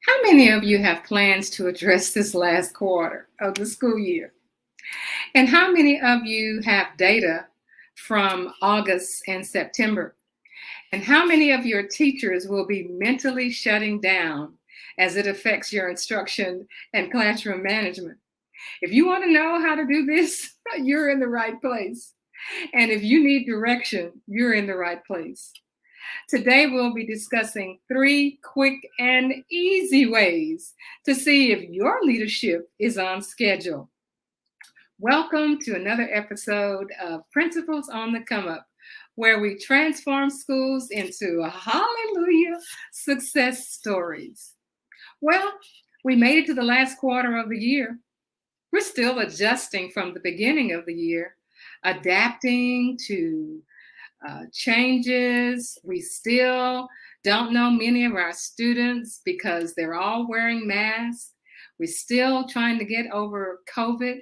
How many of you have plans to address this last quarter of the school year? And how many of you have data from August and September? And how many of your teachers will be mentally shutting down as it affects your instruction and classroom management? If you want to know how to do this, you're in the right place. And if you need direction, you're in the right place. Today, we'll be discussing 3 quick and easy ways to see if your leadership is on schedule. Welcome to another episode of Principals on the Come Up, where we transform schools into hallelujah success stories. Well, we made it to the last quarter of the year. We're still adjusting from the beginning of the year, adapting to changes. We still don't know many of our students because they're all wearing masks. We're still trying to get over COVID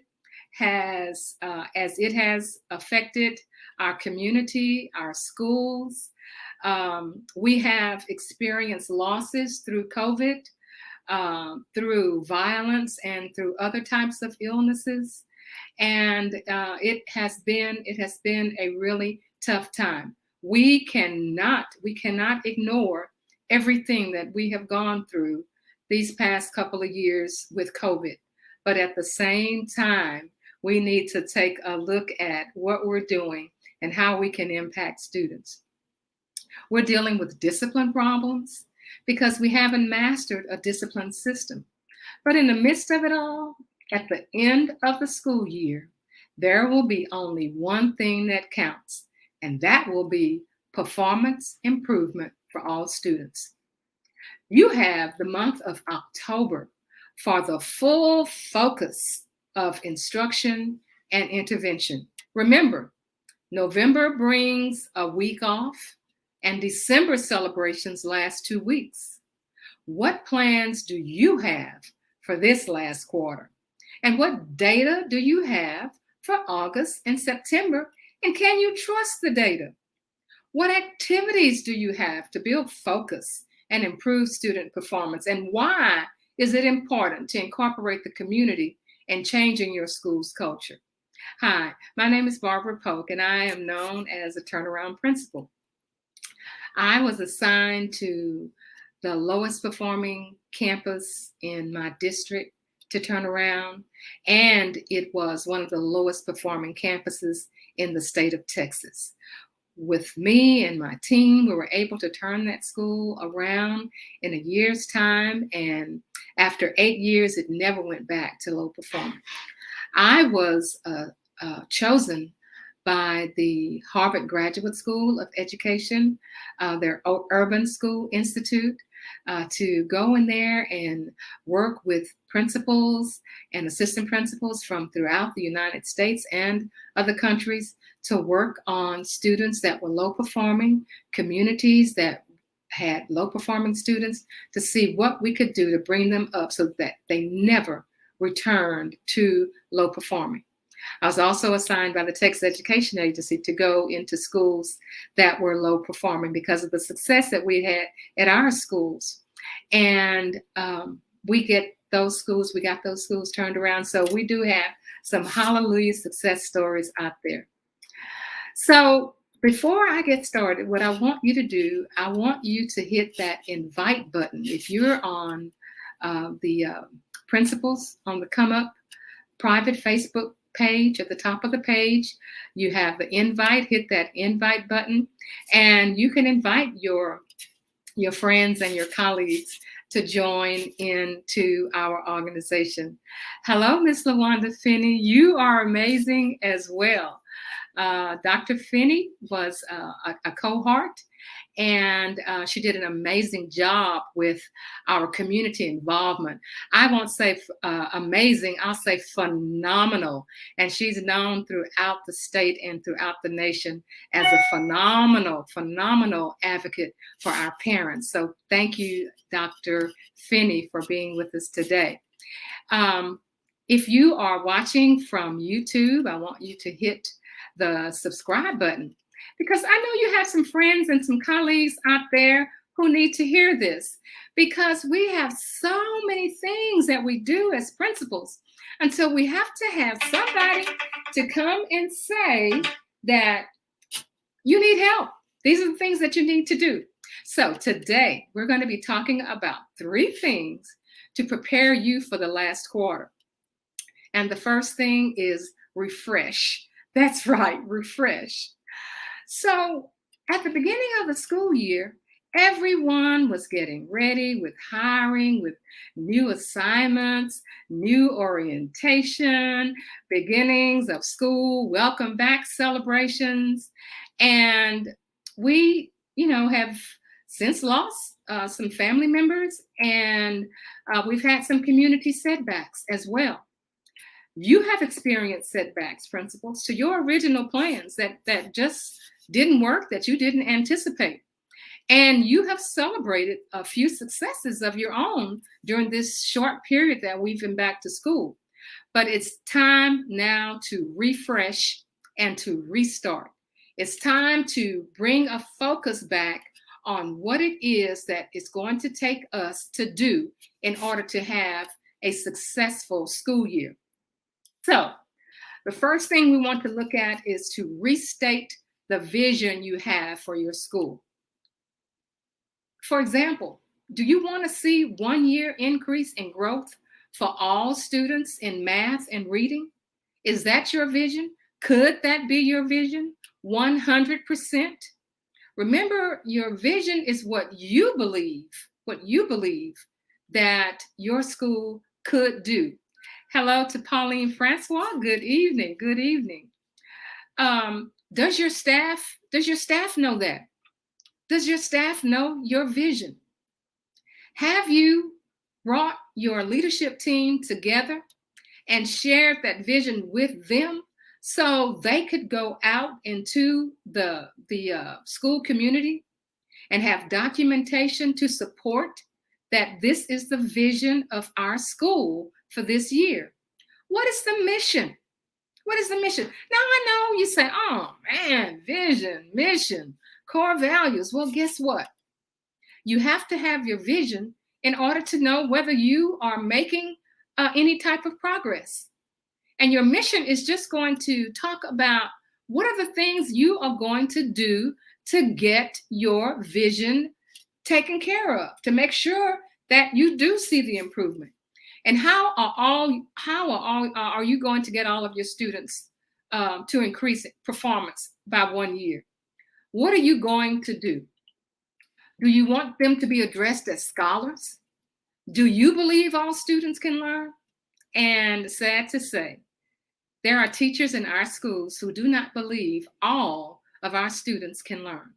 as it has affected our community, our schools. We have experienced losses through COVID, through violence, and through other types of illnesses. And it has been a really tough time. We cannot ignore everything that we have gone through these past couple of years with COVID. But at the same time, we need to take a look at what we're doing and how we can impact students. We're dealing with discipline problems because we haven't mastered a discipline system. But in the midst of it all, at the end of the school year, there will be only one thing that counts, and that will be performance improvement for all students. You have the month of October for the full focus of instruction and intervention. Remember, November brings a week off, and December celebrations last 2 weeks. What plans do you have for this last quarter? And what data do you have for August and September? And can you trust the data? What activities do you have to build focus and improve student performance? And why is it important to incorporate the community in changing your school's culture? Hi, my name is Barbara Polk, and I am known as a turnaround principal. I was assigned to the lowest performing campus in my district to turn around, and it was one of the lowest performing campuses in the state of Texas. With me and my team, we were able to turn that school around in a year's time, and after 8 years, it never went back to low performing. I was chosen by the Harvard Graduate School of Education, their Urban School Institute, to go in there and work with principals and assistant principals from throughout the United States and other countries to work on students that were low performing, communities that had low performing students, to see what we could do to bring them up so that they never returned to low performing. I was also assigned by the Texas Education Agency to go into schools that were low performing because of the success that we had at our schools. And we got those schools turned around. So we do have some hallelujah success stories out there. So before I get started, what I want you to do, I want you to hit that invite button. If you're on the Principals on the Come Up private Facebook page, at the top of the page, you have the invite. Hit that invite button, and you can invite your friends and your colleagues to join into our organization. Hello, Miss LaWanda Finney. You are amazing as well. Dr. Finney was a cohort, and she did an amazing job with our community involvement. I won't say amazing, I'll say phenomenal. And she's known throughout the state and throughout the nation as a phenomenal advocate for our parents. So thank you, Dr. Finney, for being with us today. If you are watching from YouTube, I want you to hit the subscribe button, because I know you have some friends and some colleagues out there who need to hear this, because we have so many things that we do as principals until we have to have somebody to come and say that you need help. These are the things that you need to do. So today we're going to be talking about 3 things to prepare you for the last quarter. And the first thing is refresh. That's right, refresh. So at the beginning of the school year, everyone was getting ready with hiring, with new assignments, new orientation, beginnings of school, welcome back celebrations. And we, have since lost some family members, and we've had some community setbacks as well. You have experienced setbacks, principals, to your original plans that just didn't work, that you didn't anticipate. And you have celebrated a few successes of your own during this short period that we've been back to school. But it's time now to refresh and to restart. It's time to bring a focus back on what it is that it's going to take us to do in order to have a successful school year. So the first thing we want to look at is to restate the vision you have for your school. For example, do you want to see 1 year increase in growth for all students in math and reading? Is that your vision? Could that be your vision? 100%? Remember, your vision is what you believe that your school could do. Hello to Pauline Francois. Good evening. Good evening. Does your staff know that? Does your staff know your vision? Have you brought your leadership team together and shared that vision with them so they could go out into the school community and have documentation to support that this is the vision of our school for this year? What is the mission? What is the mission? Now, I know you say, oh man, vision, mission, core values. Well, guess what? You have to have your vision in order to know whether you are making any type of progress. And your mission is just going to talk about what are the things you are going to do to get your vision taken care of, to make sure that you do see the improvement. And how are you going to get all of your students to increase performance by 1 year? What are you going to do? Do you want them to be addressed as scholars? Do you believe all students can learn? And sad to say, there are teachers in our schools who do not believe all of our students can learn.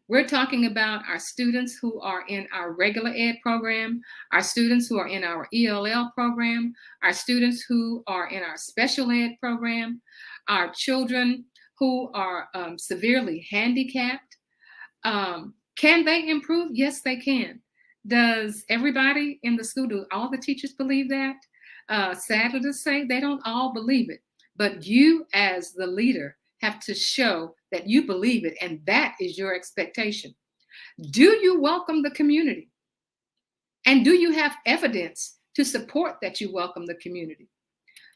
We're talking about our students who are in our regular ed program, our students who are in our ELL program, our students who are in our special ed program, our children who are severely handicapped. Can they improve? Yes, they can. Does everybody in the school, do all the teachers believe that? Sadly to say, they don't all believe it. But you as the leader have to show that you believe it, and that is your expectation. Do you welcome the community? And do you have evidence to support that you welcome the community?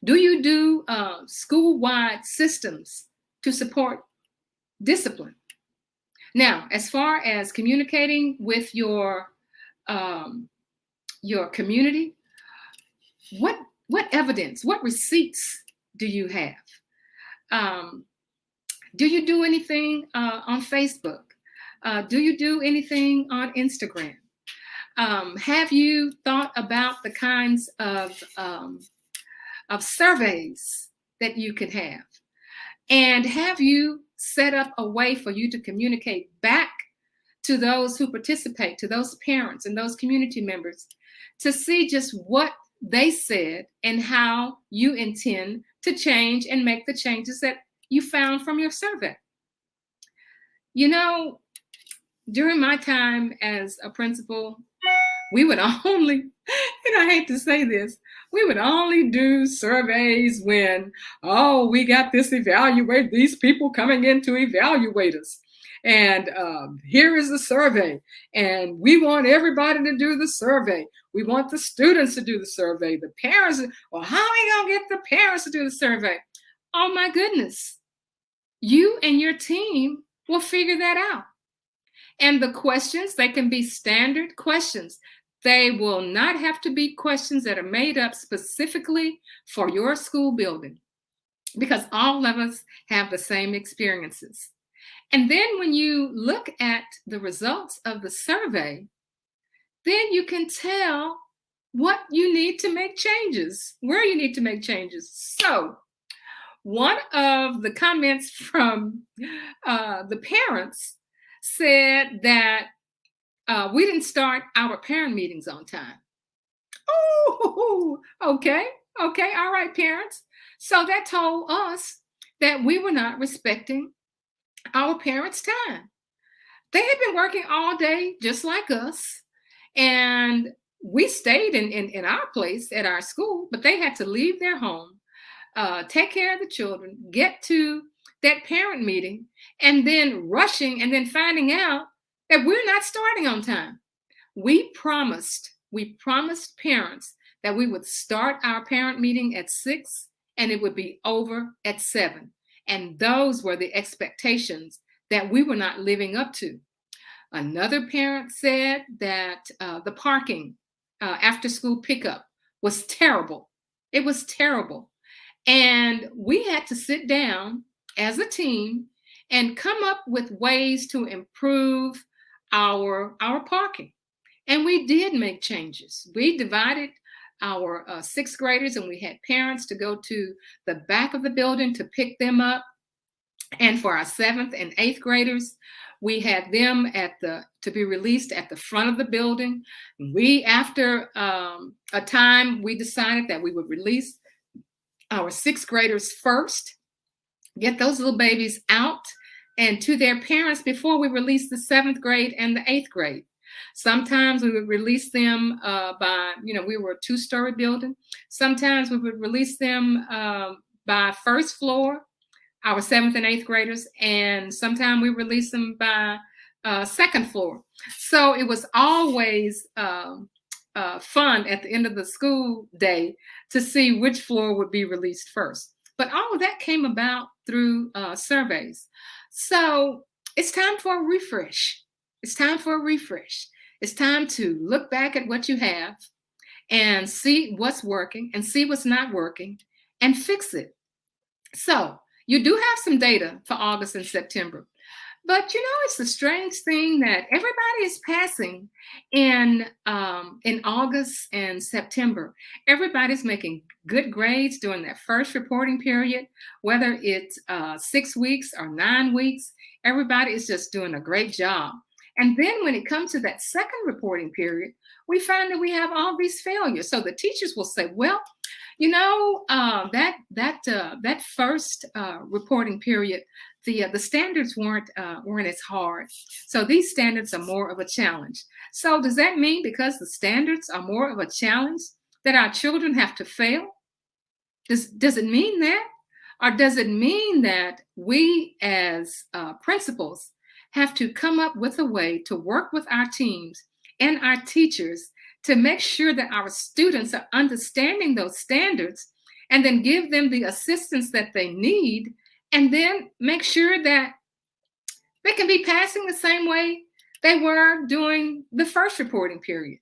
Do you do school-wide systems to support discipline? Now, as far as communicating with your community, what evidence, what receipts do you have? Do you do anything on Facebook? Do you do anything on Instagram? Have you thought about the kinds of surveys that you could have? And have you set up a way for you to communicate back to those who participate, to those parents and those community members, to see just what they said and how you intend to change and make the changes that you found from your survey? You know, during my time as a principal, we would only, and I hate to say this, we would only do surveys when, oh, we got this these people coming in to evaluate us. And here is the survey. And we want everybody to do the survey. We want the students to do the survey. The parents, well, how are we going to get the parents to do the survey? Oh my goodness. You and your team will figure that out. And the questions, they can be standard questions. They will not have to be questions that are made up specifically for your school building, because all of us have the same experiences. And then when you look at the results of the survey, then you can tell what you need to make changes, where you need to make changes. So, one of the comments from the parents said that we didn't start our parent meetings on time. Oh, okay, okay, all right, parents. So that told us that we were not respecting our parents' time. They had been working all day just like us, and we stayed in our place at our school, but they had to leave their home, take care of the children, get to that parent meeting, and then rushing and then finding out that we're not starting on time. We promised parents that we would start our parent meeting at 6 and it would be over at 7. And those were the expectations that we were not living up to. Another parent said that the parking after school pickup was terrible. It was terrible. And we had to sit down as a team and come up with ways to improve our parking. And we did make changes. We divided our sixth graders, and we had parents to go to the back of the building to pick them up. And for our seventh and eighth graders, we had them to be released at the front of the building. After a time, we decided that we would release our sixth graders first, get those little babies out and to their parents before we release the seventh grade and the eighth grade. Sometimes we would release them we were a two-story building. Sometimes we would release them by first floor, our seventh and eighth graders, and sometimes we release them by second floor. So it was always fun at the end of the school day to see which floor would be released first. But all of that came about through surveys. So it's time for a refresh. It's time for a refresh. It's time to look back at what you have and see what's working and see what's not working and fix it. So you do have some data for August and September. But it's a strange thing that everybody is passing in August and September. Everybody's making good grades during that first reporting period, whether it's 6 weeks or 9 weeks. Everybody is just doing a great job. And then when it comes to that second reporting period, we find that we have all these failures. So the teachers will say, well, that first reporting period, the standards weren't as hard. So these standards are more of a challenge. So does that mean because the standards are more of a challenge that our children have to fail? Does it mean that? Or does it mean that we as principals have to come up with a way to work with our teams and our teachers to make sure that our students are understanding those standards and then give them the assistance that they need, and then make sure that they can be passing the same way they were during the first reporting period?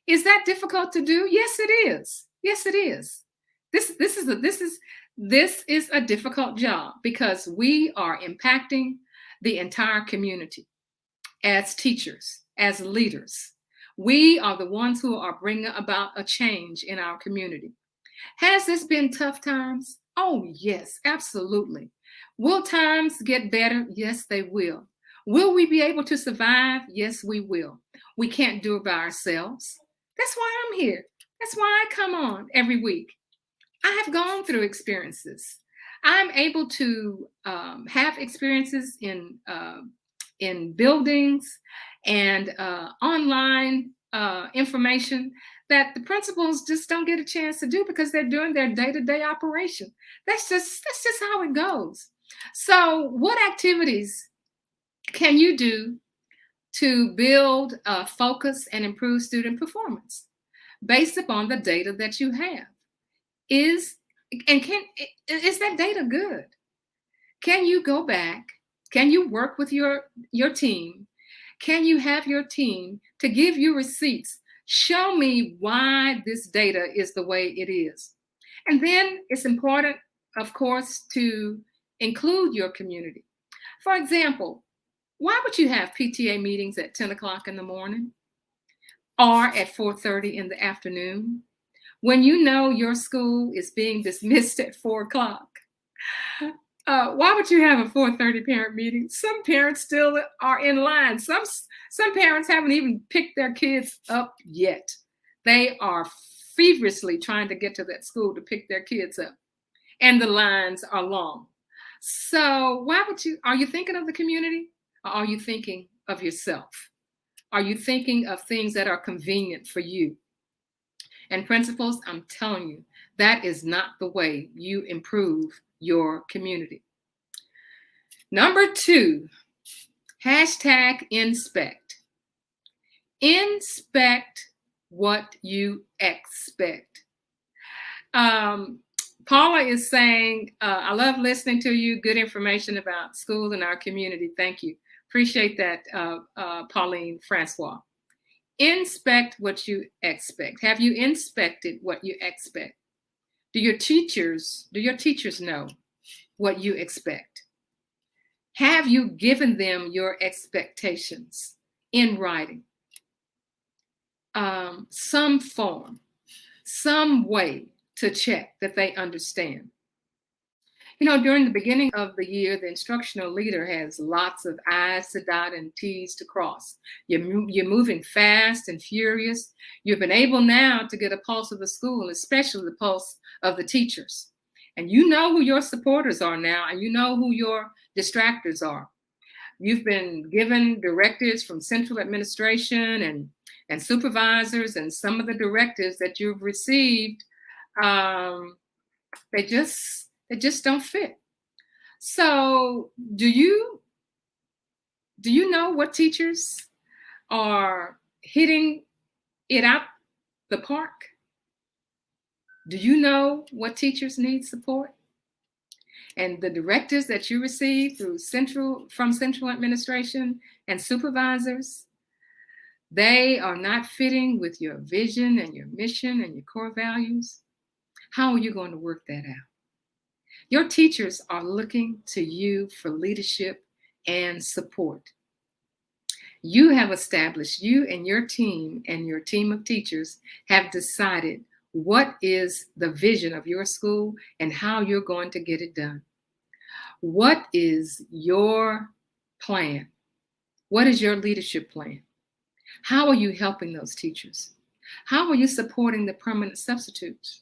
Is that difficult to do? Yes, it is. Yes, it is. This is a difficult job because we are impacting the entire community as teachers, as leaders. We are the ones who are bringing about a change in our community. Has this been tough times? Oh, yes, absolutely. Will times get better? Yes, they will. Will we be able to survive? Yes, we will. We can't do it by ourselves. That's why I'm here. That's why I come on every week. I have gone through experiences. I'm able to have experiences in buildings and online information that the principals just don't get a chance to do because they're doing their day-to-day operation. That's just how it goes. So what activities can you do to build focus and improve student performance based upon the data that you have? Is and can is that data good? Can you go back? Can you work with your team? Can you have your team to give you receipts? Show me why this data is the way it is. And then it's important, of course, to include your community. For example, why would you have PTA meetings at 10 o'clock in the morning or at 4:30 in the afternoon when you know your school is being dismissed at 4 o'clock? Why would you have a 4:30 parent meeting? Some parents still are in line. Some parents haven't even picked their kids up yet. They are feverishly trying to get to that school to pick their kids up, and the lines are long. So why would you? Are you thinking of the community, or are you thinking of yourself? Are you thinking of things that are convenient for you? And principals, I'm telling you, that is not the way you improve your community. Number 2, hashtag inspect. Inspect what you expect. Paula is saying, I love listening to you. Good information about schools and our community. Thank you. Appreciate that, Pauline Francois. Inspect what you expect. Have you inspected what you expect? Do your teachers know what you expect? Have you given them your expectations in writing? Some form, some way to check that they understand. You know, during the beginning of the year, the instructional leader has lots of I's to dot and T's to cross. You're moving fast and furious. You've been able now to get a pulse of the school, especially the pulse of the teachers. And you know who your supporters are now, and you know who your distractors are. You've been given directives from central administration and supervisors, and some of the directives that you've received, they just don't fit. So do you know what teachers are hitting it out the park? Do you know what teachers need support? And the directives that you receive from central administration and supervisors, they are not fitting with your vision and your mission and your core values. How are you going to work that out? Your teachers are looking to you for leadership and support. You have established, you and your team of teachers have decided what is the vision of your school and how you're going to get it done. What is your plan? What is your leadership plan? How are you helping those teachers? How are you supporting the permanent substitutes?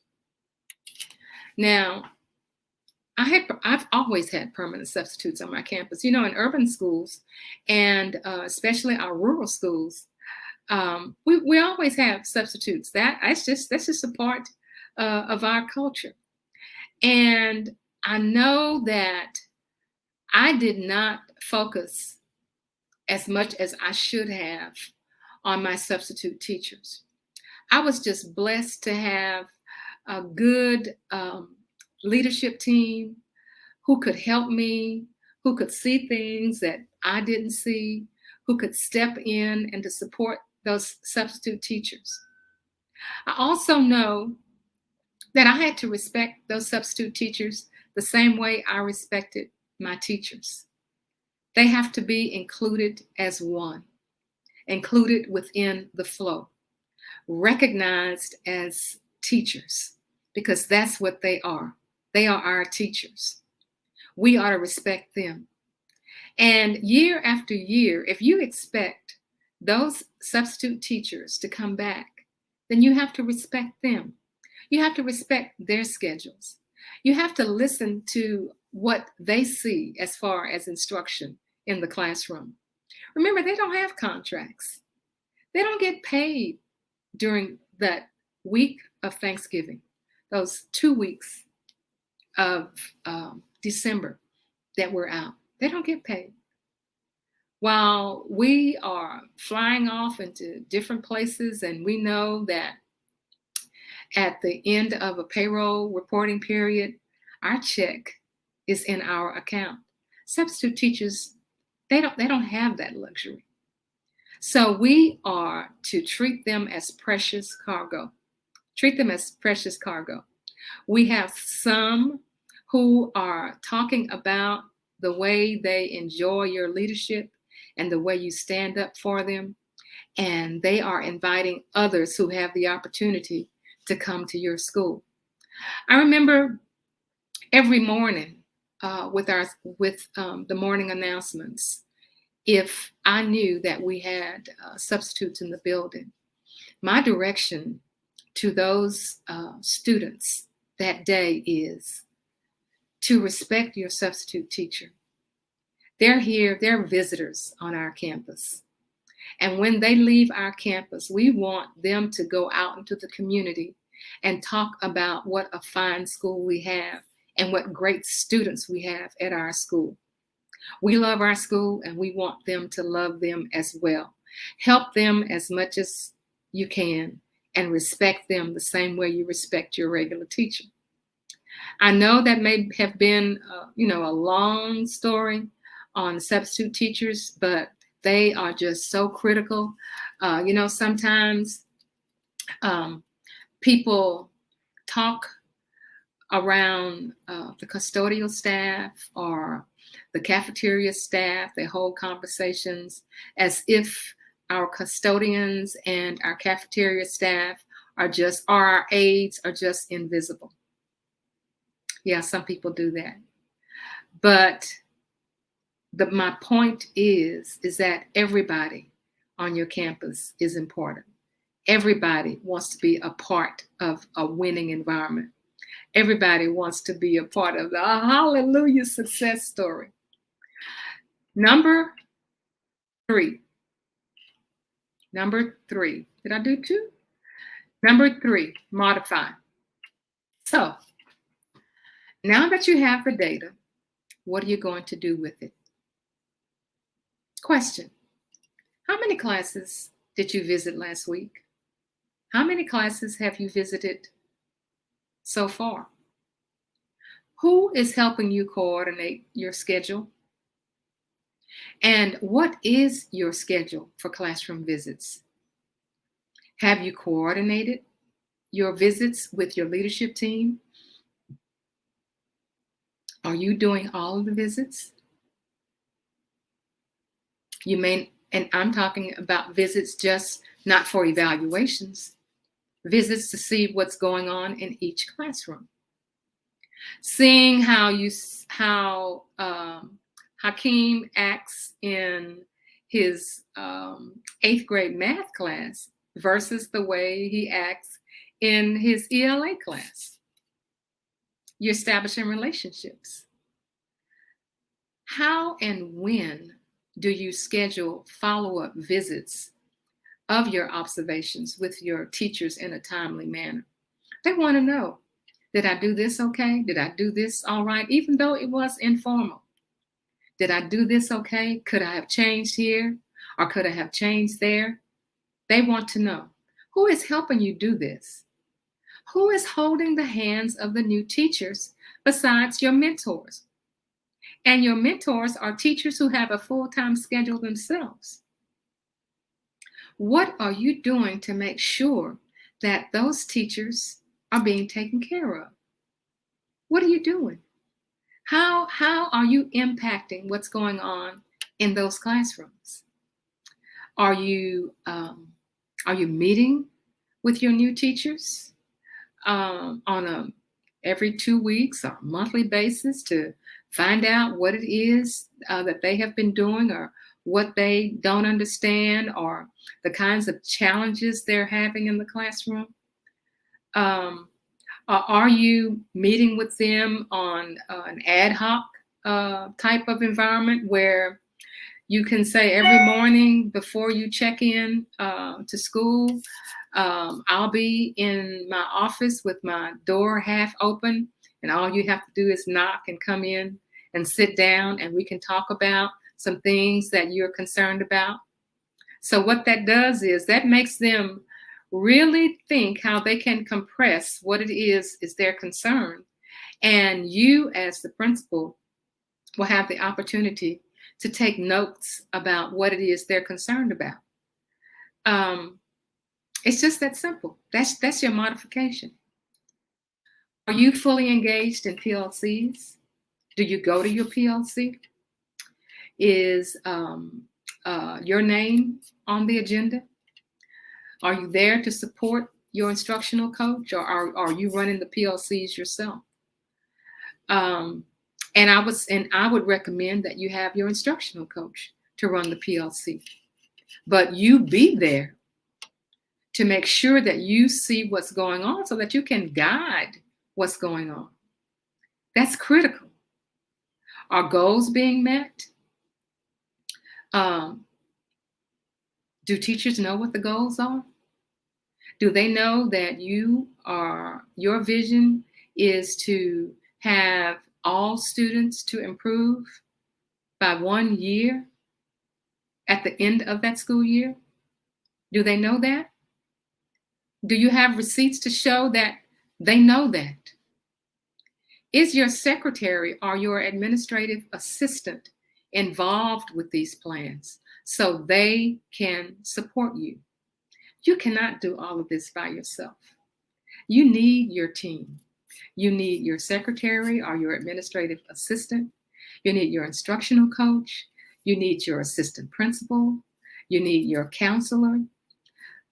Now, I've always had permanent substitutes on my campus. You know, in urban schools and especially our rural schools, we always have substitutes. That's just a part of our culture. And I know that I did not focus as much as I should have on my substitute teachers. I was just blessed to have a good leadership team who could help me, who could see things that I didn't see, who could step in and to support those substitute teachers. I also know that I had to respect those substitute teachers the same way I respected my teachers. They have to be included as one, included within the flow, recognized as teachers, because that's what they are. They are our teachers. We ought to respect them. And year after year, if you expect those substitute teachers to come back, then you have to respect them. You have to respect their schedules. You have to listen to what they see as far as instruction in the classroom. Remember, they don't have contracts. They don't get paid during that week of Thanksgiving, those 2 weeks of December that we're out. They don't get paid. While we are flying off into different places, and we know that at the end of a payroll reporting period, our check is in our account. Substitute teachers, they don't have that luxury. So we are to treat them as precious cargo. Treat them as precious cargo. We have some who are talking about the way they enjoy your leadership and the way you stand up for them. And they are inviting others who have the opportunity to come to your school. I remember every morning with the morning announcements, if I knew that we had substitutes in the building, my direction to those students that day is to respect your substitute teacher. They're here, they're visitors on our campus. And when they leave our campus, we want them to go out into the community and talk about what a fine school we have and what great students we have at our school. We love our school and we want them to love them as well. Help them as much as you can and respect them the same way you respect your regular teacher. I know that may have been, a long story on substitute teachers, but they are just so critical. Sometimes people talk around the custodial staff or the cafeteria staff. They hold conversations as if our custodians and our cafeteria staff or our aides are just invisible. Yeah, some people do that. But my point is that everybody on your campus is important. Everybody wants to be a part of a winning environment. Everybody wants to be a part of the hallelujah success story. Number three. Did I do two? Number three, modify. So now that you have the data, what are you going to do with it? Question: how many classes did you visit last week? How many classes have you visited so far? Who is helping you coordinate your schedule? And what is your schedule for classroom visits? Have you coordinated your visits with your leadership team? Are you doing all of the visits? And I'm talking about visits just not for evaluations, visits to see what's going on in each classroom. Seeing how Hakeem acts in his 8th grade math class versus the way he acts in his ELA class. You're establishing relationships. How and when do you schedule follow-up visits of your observations with your teachers in a timely manner? They want to know, did I do this okay? Did I do this all right? Even though it was informal. Did I do this okay? Could I have changed here? Or could I have changed there? They want to know. Who is helping you do this? Who is holding the hands of the new teachers besides your mentors? And your mentors are teachers who have a full-time schedule themselves. What are you doing to make sure that those teachers are being taken care of? What are you doing? How are you impacting what's going on in those classrooms? Are you meeting with your new teachers on a every 2 weeks or monthly basis to find out what it is that they have been doing or what they don't understand or the kinds of challenges they're having in the classroom? Are you meeting with them on an ad hoc type of environment where you can say every morning before you check in to school, I'll be in my office with my door half open, and all you have to do is knock and come in and sit down, and we can talk about some things that you're concerned about. So what that does is that makes them really think how they can compress what it is their concern. And you as the principal will have the opportunity to take notes about what it is they're concerned about. It's just that simple. That's your modification. Are you fully engaged in PLCs? Do you go to your PLC? Is your name on the agenda? Are you there to support your instructional coach, or are you running the PLCs yourself? And I would recommend that you have your instructional coach to run the PLC, but you be there to make sure that you see what's going on so that you can guide what's going on. That's critical. Are goals being met? Do teachers know what the goals are? Do they know that your vision is to have all students to improve by 1 year at the end of that school year? Do they know that? Do you have receipts to show that they know that? Is your secretary or your administrative assistant involved with these plans so they can support you? You cannot do all of this by yourself. You need your team. You need your secretary or your administrative assistant. You need your instructional coach. You need your assistant principal. You need your counselor,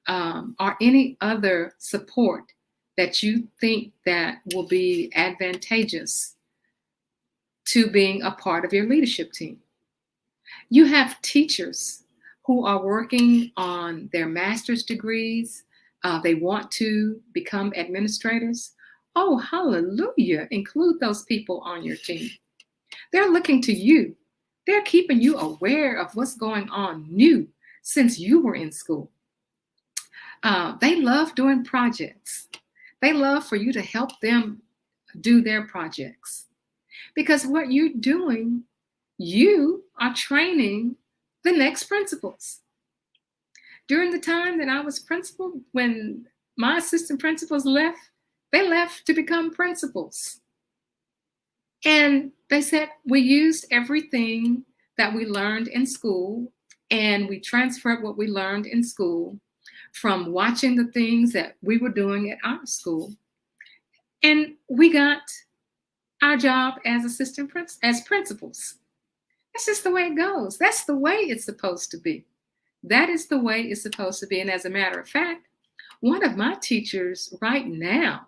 or any other support that you think that will be advantageous to being a part of your leadership team. You have teachers who are working on their master's degrees. They want to become administrators. Oh, hallelujah. Include those people on your team. They're looking to you. They're keeping you aware of what's going on new since you were in school. They love doing projects. They love for you to help them do their projects. Because what you're doing, you are training the next principals. During the time that I was principal, when my assistant principals left, they left to become principals. And they said, we used everything that we learned in school, and we transferred what we learned in school from watching the things that we were doing at our school. And we got our job as principals. That's just the way it goes. That's the way it's supposed to be. That is the way it's supposed to be. And as a matter of fact, one of my teachers right now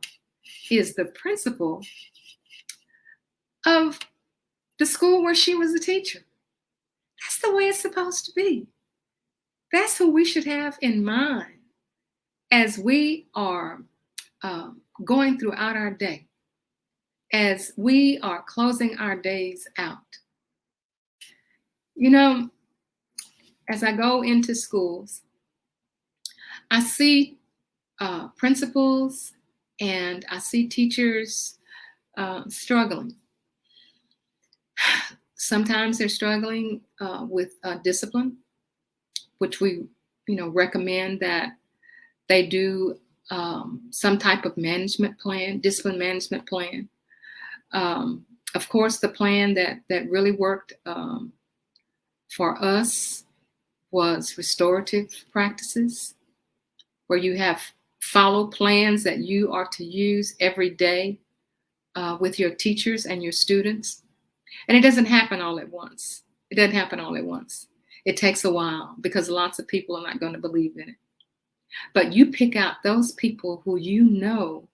is the principal of the school where she was a teacher. That's the way it's supposed to be. That's who we should have in mind as we are going throughout our day, as we are closing our days out. You know, as I go into schools, I see principals and I see teachers struggling. Sometimes they're struggling with discipline, which we, recommend that they do some type of management plan, discipline management plan. Of course, the plan that really worked for us was restorative practices, where you have follow plans that you are to use every day with your teachers and your students. And it doesn't happen all at once. It doesn't happen all at once. It takes a while because lots of people are not going to believe in it. But you pick out those people who you know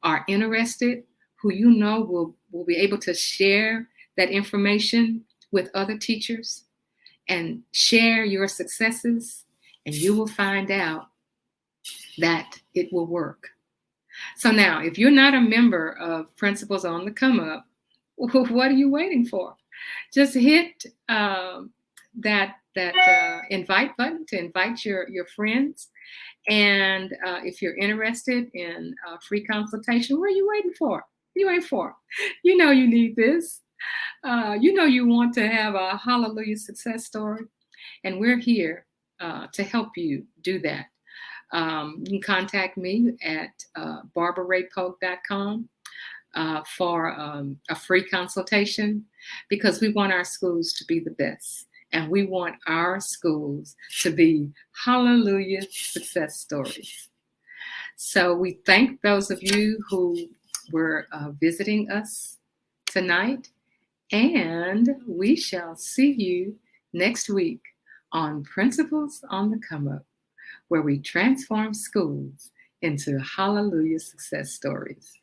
are interested, who you know will be able to share that information with other teachers and share your successes, and you will find out that it will work. So now, if you're not a member of Principals on the Come Up, what are you waiting for? Just hit that invite button to invite your friends. And if you're interested in a free consultation, what are you waiting for? What are you waiting for? You know you need this. You want to have a hallelujah success story, and we're here to help you do that. You can contact me at barbaraypoke.com for a free consultation because we want our schools to be the best. And we want our schools to be hallelujah success stories. So we thank those of you who were visiting us tonight. And we shall see you next week on Principles on the Come Up, where we transform schools into hallelujah success stories.